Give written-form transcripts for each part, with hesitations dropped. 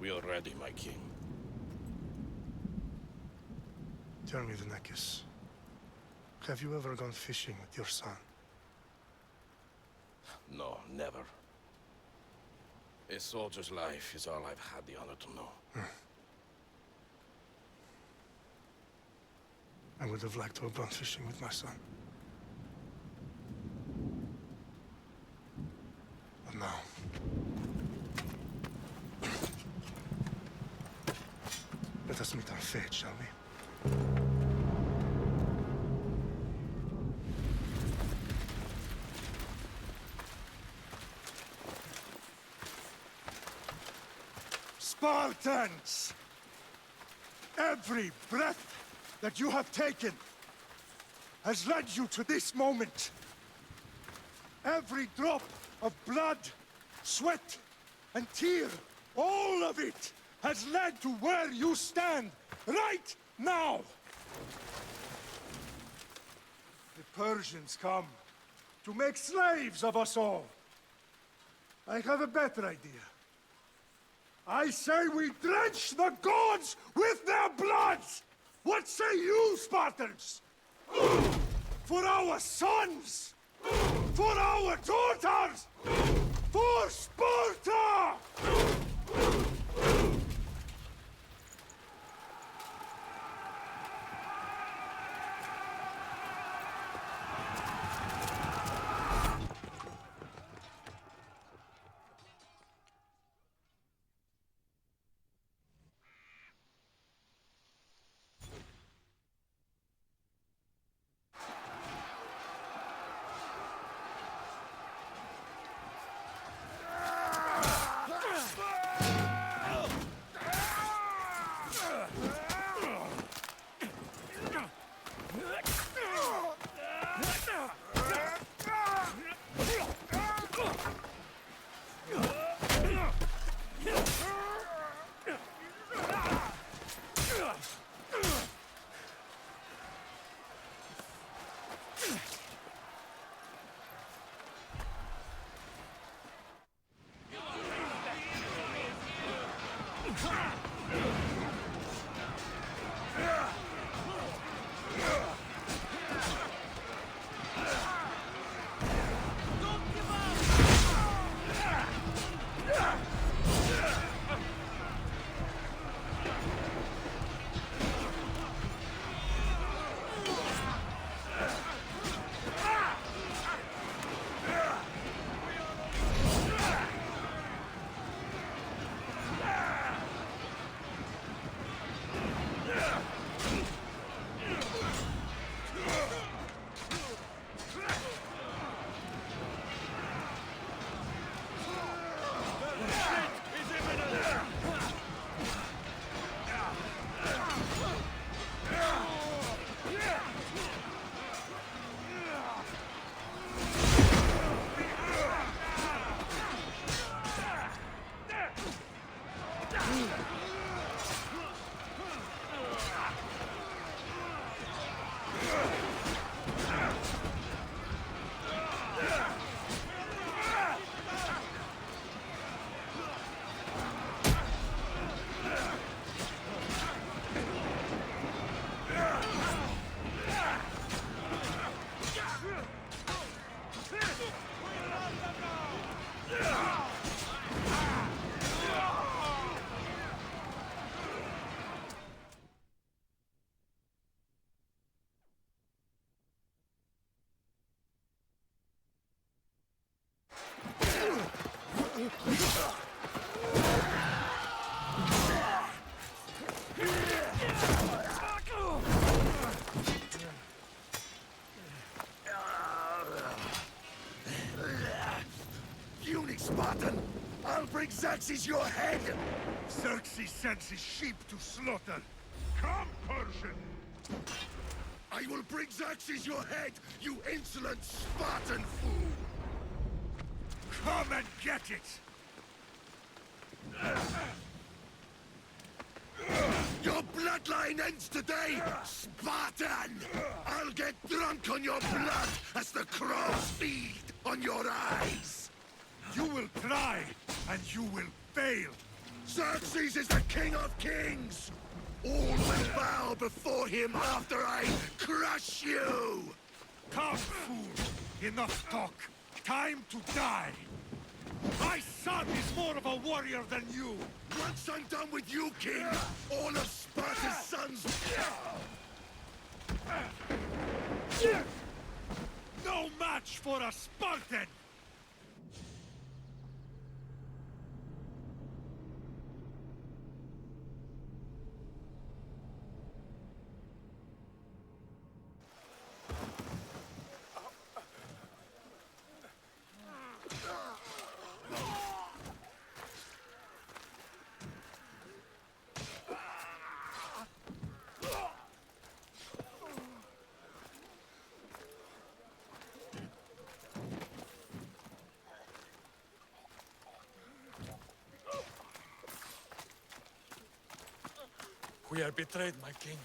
We are ready, my king. Tell me, Venekis, have you ever gone fishing with your son? No, never. A soldier's life is all I've had the honor to know. I would have liked to have gone fishing with my son. But now... let us meet our fate, shall we? Spartans! Every breath that you have taken has led you to this moment. Every drop of blood, sweat, and tear, all of it has led to where you stand right now. The Persians come to make slaves of us all. I have a better idea. I say we drench the gods with their bloods! What say you, Spartans? For our sons! For our daughters! For Sparta! Spartan! I'll bring Xerxes your head! Xerxes sends his sheep to slaughter. Come, Persian! I will bring Xerxes your head, you insolent Spartan fool! Come and get it! Your bloodline ends today, Spartan! I'll get drunk on your blood as the crows feed on your eyes! You will try, and you will fail. Xerxes is the king of kings! All will bow before him after I crush you! Come, fool! Enough talk. Time to die! My son is more of a warrior than you! Once I'm done with you, king, all of Sparta's sons... No match for a Spartan! We are betrayed, my king.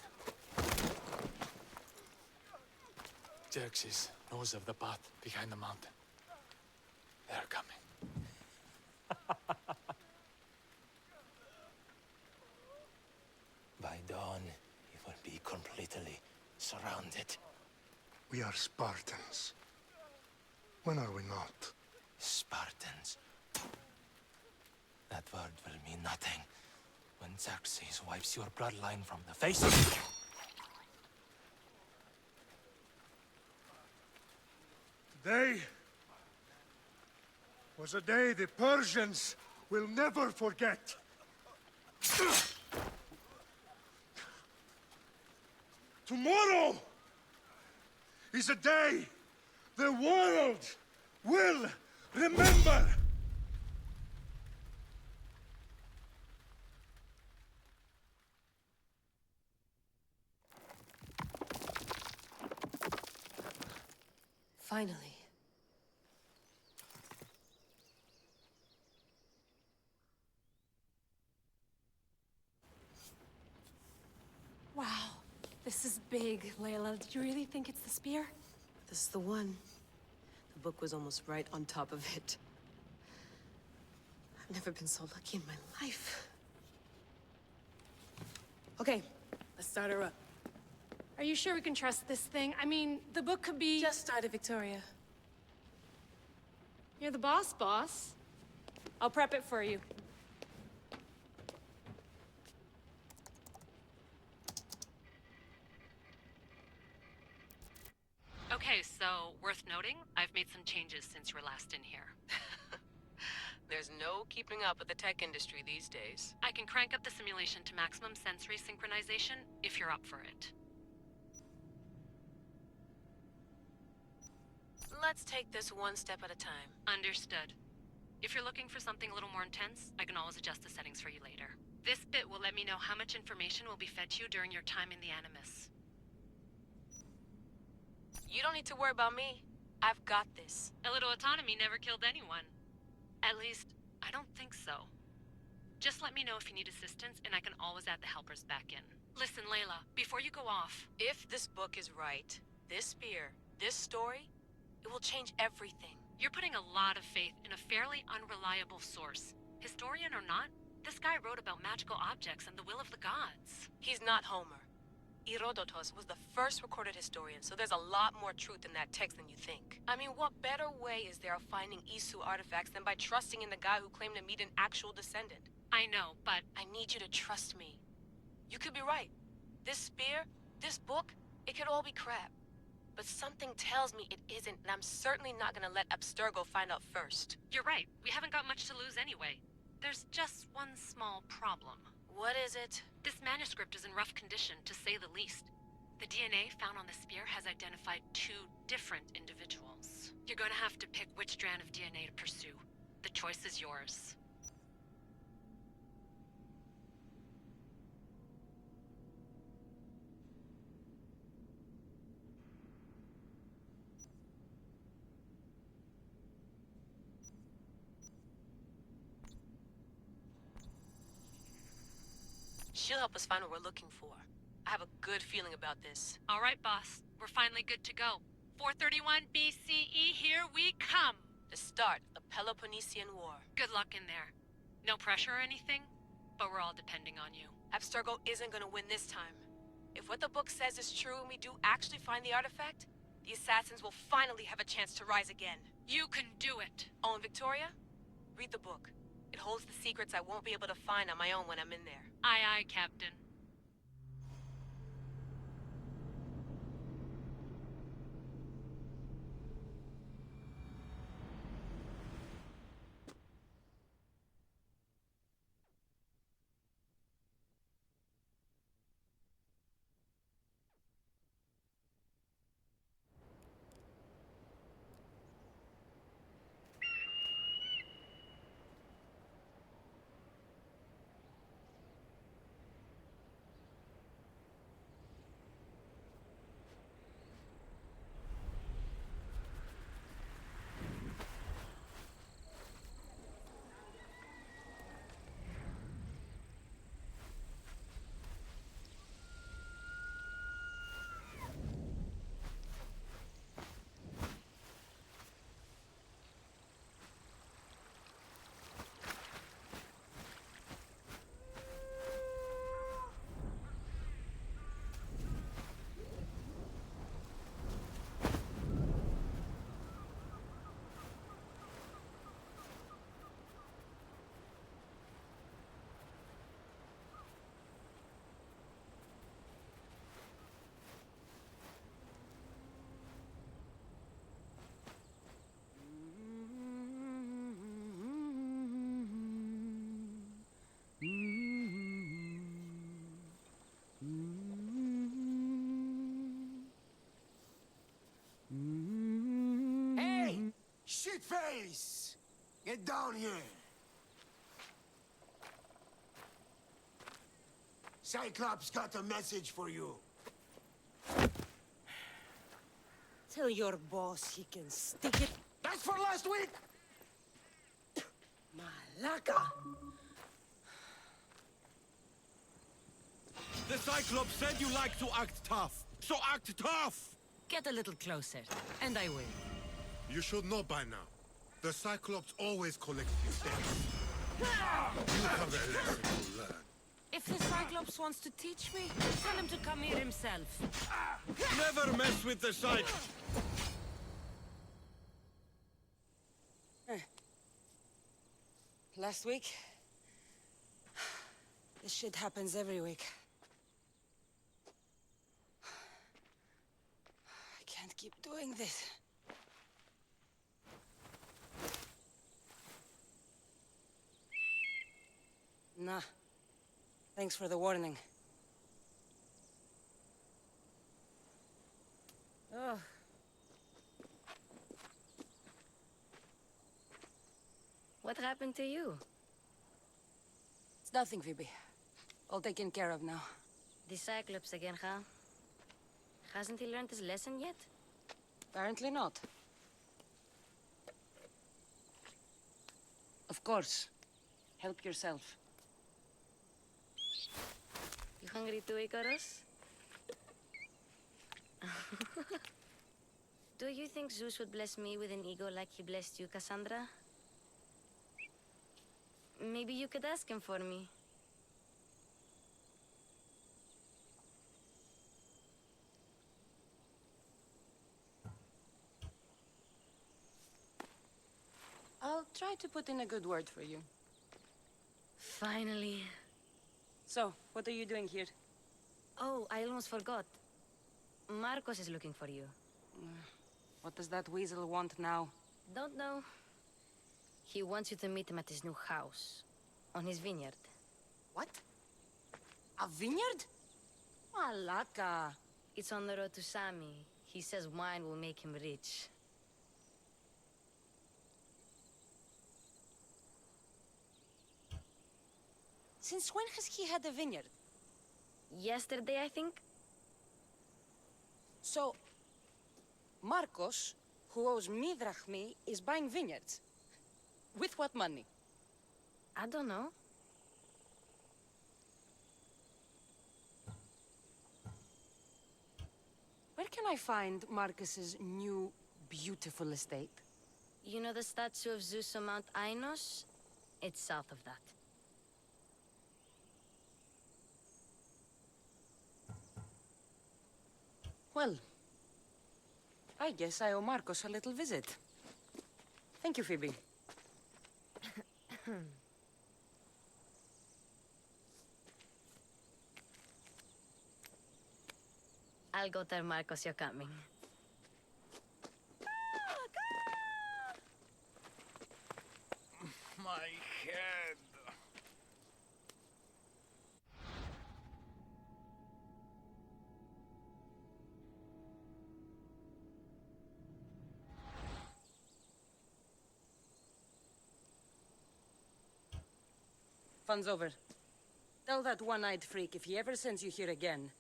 Xerxes knows of the path behind the mountain. They're coming. By dawn, we will be completely surrounded. We are Spartans. When are we not? Spartans. That word will mean nothing when Xerxes wipes your bloodline from the face of the... Today was a day the Persians will never forget. Tomorrow is a day the world will remember. Finally. Wow, this is big, Layla. Did you really think it's the spear? This is the one. The book was almost right on top of it. I've never been so lucky in my life. Okay, let's start her up. Are you sure we can trust this thing? I mean, the book could be... Just started, Victoria. You're the boss. I'll prep it for you. Okay, so worth noting, I've made some changes since you were last in here. There's no keeping up with the tech industry these days. I can crank up the simulation to maximum sensory synchronization if you're up for it. Let's take this one step at a time. Understood. If you're looking for something a little more intense, I can always adjust the settings for you later. This bit will let me know how much information will be fed to you during your time in the Animus. You don't need to worry about me. I've got this. A little autonomy never killed anyone. At least, I don't think so. Just let me know if you need assistance, and I can always add the helpers back in. Listen, Layla, before you go off... If this book is right, this spear, this story, it will change everything. You're putting a lot of faith in a fairly unreliable source. Historian or not, this guy wrote about magical objects and the will of the gods. He's not Homer. Herodotus was the first recorded historian, so there's a lot more truth in that text than you think. I mean, what better way is there of finding Isu artifacts than by trusting in the guy who claimed to meet an actual descendant? I know, but... I need you to trust me. You could be right. This spear, this book, it could all be crap. But something tells me it isn't, and I'm certainly not gonna let Abstergo find out first. You're right. We haven't got much to lose anyway. There's just one small problem. What is it? This manuscript is in rough condition, to say the least. The DNA found on the spear has identified 2 different individuals. You're going to have to pick which strand of DNA to pursue. The choice is yours. She'll help us find what we're looking for. I have a good feeling about this. All right, boss. We're finally good to go. 431 BCE, here we come! The start of the Peloponnesian War. Good luck in there. No pressure or anything? But we're all depending on you. Abstergo isn't gonna win this time. If what the book says is true and we do actually find the artifact, the assassins will finally have a chance to rise again. You can do it! Oh, and Victoria? Read the book. It holds the secrets I won't be able to find on my own when I'm in there. Aye, aye, Captain. Hey! Shitface! Get down here! Cyclops got a message for you. Tell your boss he can stick it. That's for last week! Malaka! The Cyclops said you like to act tough, so act tough! Get a little closer, and I will. You should know by now. The Cyclops always collect his debts. You have a lesson to learn. If the Cyclops wants to teach me, tell him to come here himself. Never mess with the Cyclops! Last week? This shit happens every week. I can't keep doing this. Nah. Thanks for the warning. Oh. What happened to you? It's nothing, Phoebe. All taken care of now. The Cyclops again, huh? Hasn't he learned his lesson yet? Apparently not. Of course. Help yourself. You hungry too, Icarus? Do you think Zeus would bless me with an ego like he blessed you, Cassandra? Maybe you could ask him for me. I'll try to put in a good word for you. Finally. So, what are you doing here? Oh, I almost forgot. Marcos is looking for you. What does that weasel want now? Don't know. He wants you to meet him at his new house. On his vineyard. What? A vineyard? Malaka. It's on the road to Sami. He says wine will make him rich. Since when has he had a vineyard? Yesterday, I think? So, Marcos, who owes me drachmi, is buying vineyards. With what money? I don't know. Where can I find Marcus's new, beautiful estate? You know the statue of Zeus on Mount Ainos? It's south of that. Well, I guess I owe Marcos a little visit. Thank you, Phoebe. I'll go tell Marcos you're coming. My head. Fun's over. Tell that one-eyed freak if he ever sends you here again,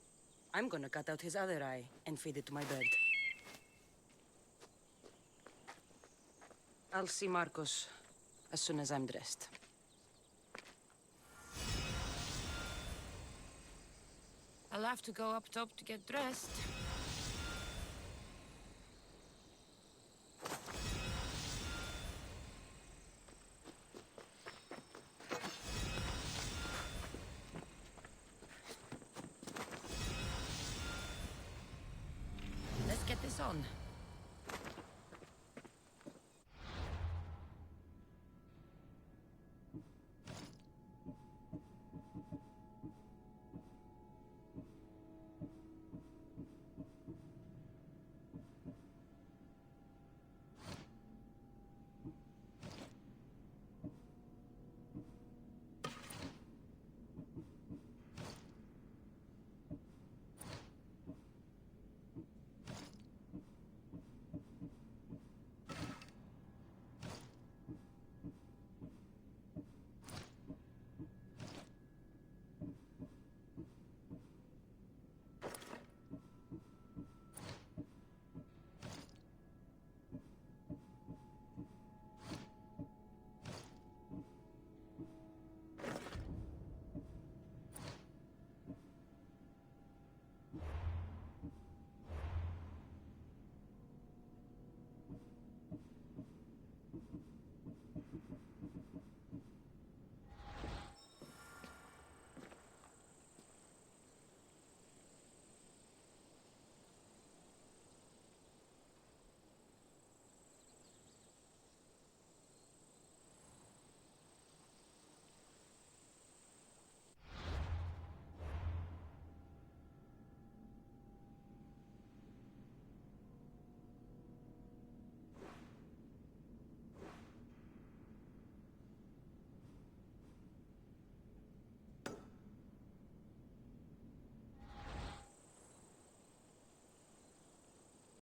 I'm gonna cut out his other eye and feed it to my bird. I'll see Marcos as soon as I'm dressed. I'll have to go up top to get dressed. Let's get this on.